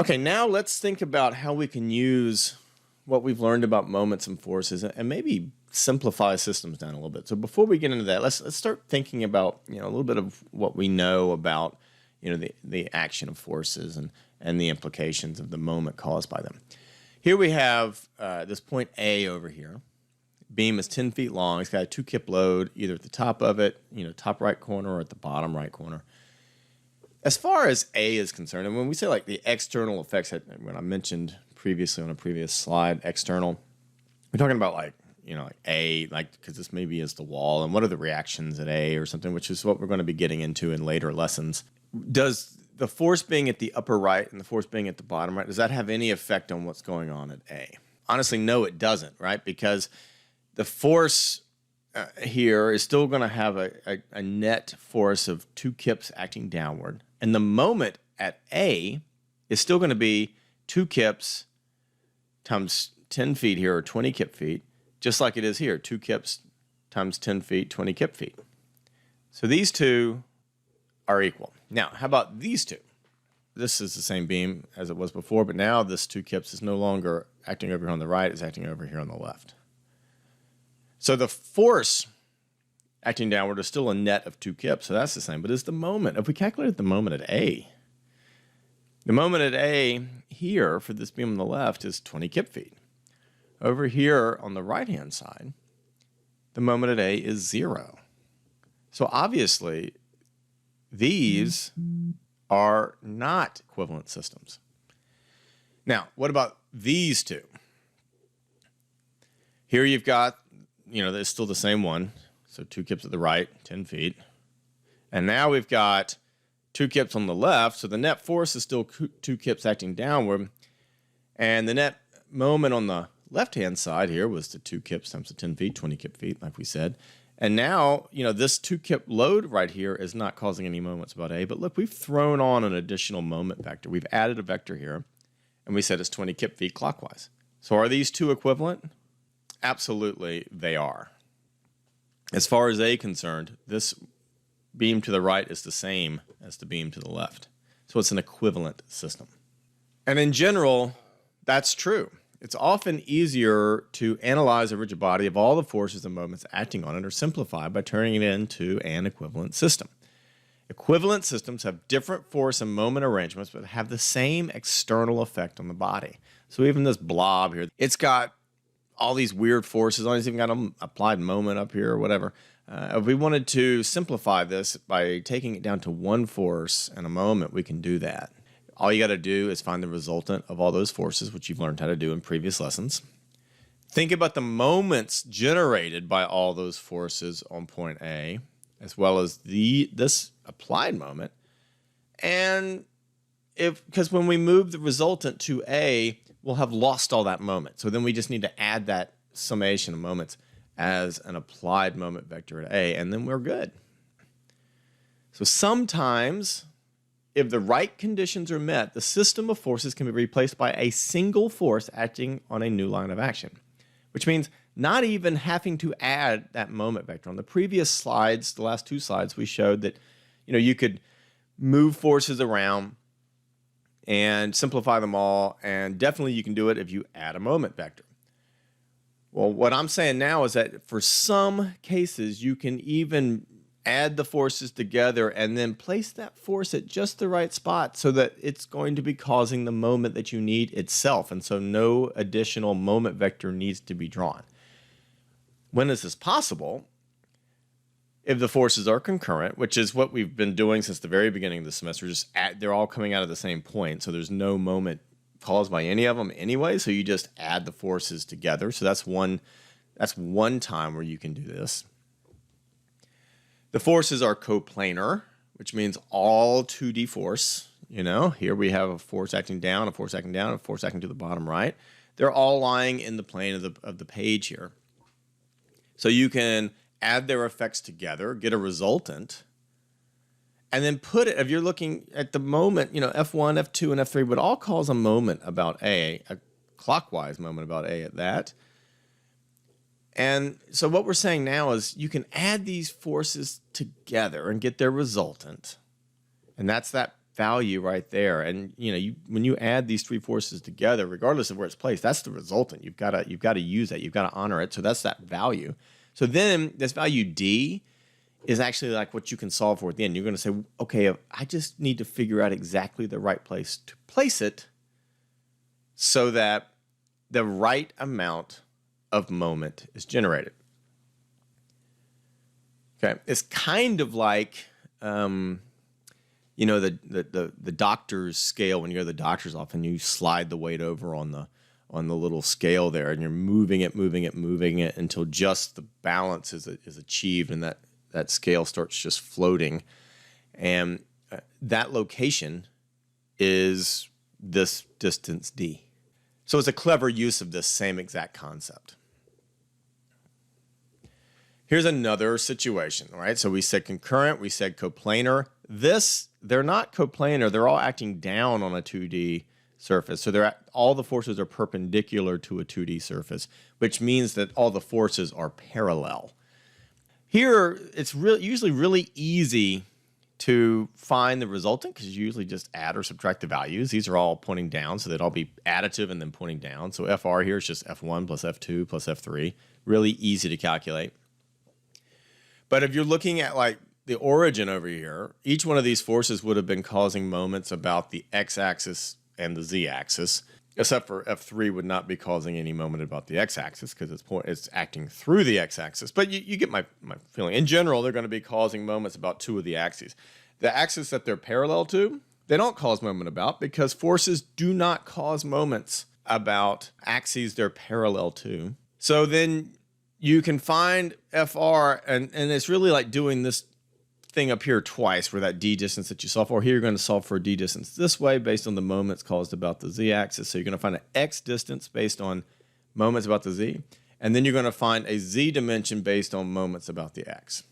Okay, now let's think about how we can use what we've learned about moments and forces and maybe simplify systems down a little bit. So before we get into that, let's start thinking about, a little bit of what we know about, the action of forces and the implications of the moment caused by them. Here we have this point A over here. Beam is 10 feet long. It's got a 2-kip load either at the top of it, top right corner, or at the bottom right corner. As far as A is concerned, and when we say like the external effects, when I mentioned previously on a previous slide, external, we're talking about like A, because this maybe is the wall, and what are the reactions at A or something, which is what we're going to be getting into in later lessons. Does the force being at the upper right and the force being at the bottom right, does that have any effect on what's going on at A? Honestly, no, it doesn't, right? Because the force here is still going to have a net force of 2 kips acting downward. And the moment at A is still going to be 2 kips times 10 feet here, or 20 kip feet, just like it is here, 2 kips times 10 feet, 20 kip feet. So these two are equal. Now, how about these two? This is the same beam as it was before, but now this 2 kips is no longer acting over here on the right, it's acting over here on the left. So the force acting downward is still a net of 2 kips, so that's the same. But is the moment, if we calculated the moment at A, the moment at A here for this beam on the left is 20 kip feet. Over here on the right-hand side, the moment at A is 0. So obviously, these are not equivalent systems. Now, what about these two? Here you've got, it's still the same one. So 2 kips at the right, 10 feet. And now we've got 2 kips on the left. So the net force is still 2 kips acting downward. And the net moment on the left-hand side here was the 2 kips times the 10 feet, 20 kip feet, like we said. And now, this 2 kip load right here is not causing any moments about A. But look, we've thrown on an additional moment vector. We've added a vector here. And we said it's 20 kip feet clockwise. So are these two equivalent? Absolutely, they are. As far as A concerned, this beam to the right is the same as the beam to the left. So it's an equivalent system. And in general, that's true. It's often easier to analyze a rigid body of all the forces and moments acting on it, or simplify by turning it into an equivalent system. Equivalent systems have different force and moment arrangements, but have the same external effect on the body. So even this blob here, it's got all these weird forces on it. It's even got an applied moment up here or whatever. If we wanted to simplify this by taking it down to one force and a moment, we can do that. All you got to do is find the resultant of all those forces, which you've learned how to do in previous lessons. Think about the moments generated by all those forces on point A, as well as this applied moment. And because when we move the resultant to A, we'll have lost all that moment. So then we just need to add that summation of moments as an applied moment vector at A, and then we're good. So sometimes, if the right conditions are met, the system of forces can be replaced by a single force acting on a new line of action, which means not even having to add that moment vector. On the previous slides, the last 2 slides, we showed that you could move forces around and simplify them all, and definitely you can do it if you add a moment vector. Well, what I'm saying now is that for some cases, you can even add the forces together and then place that force at just the right spot so that it's going to be causing the moment that you need itself, and so no additional moment vector needs to be drawn. When is this possible? If the forces are concurrent, which is what we've been doing since the very beginning of the semester, they're all coming out of the same point, so there's no moment caused by any of them anyway, so you just add the forces together. So that's one time where you can do this. The forces are coplanar, which means all 2D force. Here we have a force acting down, a force acting down, a force acting to the bottom right. They're all lying in the plane of the page here. So you can add their effects together, get a resultant, and then put it, if you're looking at the moment, F1, F2, and F3 would all cause a moment about A, a clockwise moment about A at that. And so what we're saying now is you can add these forces together and get their resultant. And that's that value right there. And when you add these three forces together, regardless of where it's placed, that's the resultant. You've got to use that. You've got to honor it. So that's that value. So then this value D is actually like what you can solve for at the end. You're going to say, okay, I just need to figure out exactly the right place to place it so that the right amount of moment is generated. Okay, it's kind of like, the doctor's scale. When you go to the doctor's office and you slide the weight over on the little scale there, and you're moving it until just the balance is achieved, and that scale starts just floating. And that location is this distance D. So it's a clever use of this same exact concept. Here's another situation, right? So we said concurrent, we said coplanar. They're not coplanar, they're all acting down on a 2D surface. So all the forces are perpendicular to a 2D surface, which means that all the forces are parallel. Here, it's usually really easy to find the resultant because you usually just add or subtract the values. These are all pointing down, so they'd all be additive and then pointing down. So FR here is just F1 plus F2 plus F3. Really easy to calculate. But if you're looking at like the origin over here, each one of these forces would have been causing moments about the x-axis and the z-axis, except for F3 would not be causing any moment about the x-axis because it's acting through the x-axis. But you get my feeling. In general, they're going to be causing moments about two of the axes. The axis that they're parallel to, they don't cause moment about because forces do not cause moments about axes they're parallel to. So then you can find FR, and it's really like doing this thing up here twice, where that D distance that you solve for. Here you're going to solve for a D distance this way based on the moments caused about the Z-axis. So you're going to find an X distance based on moments about the Z. And then you're going to find a Z dimension based on moments about the X.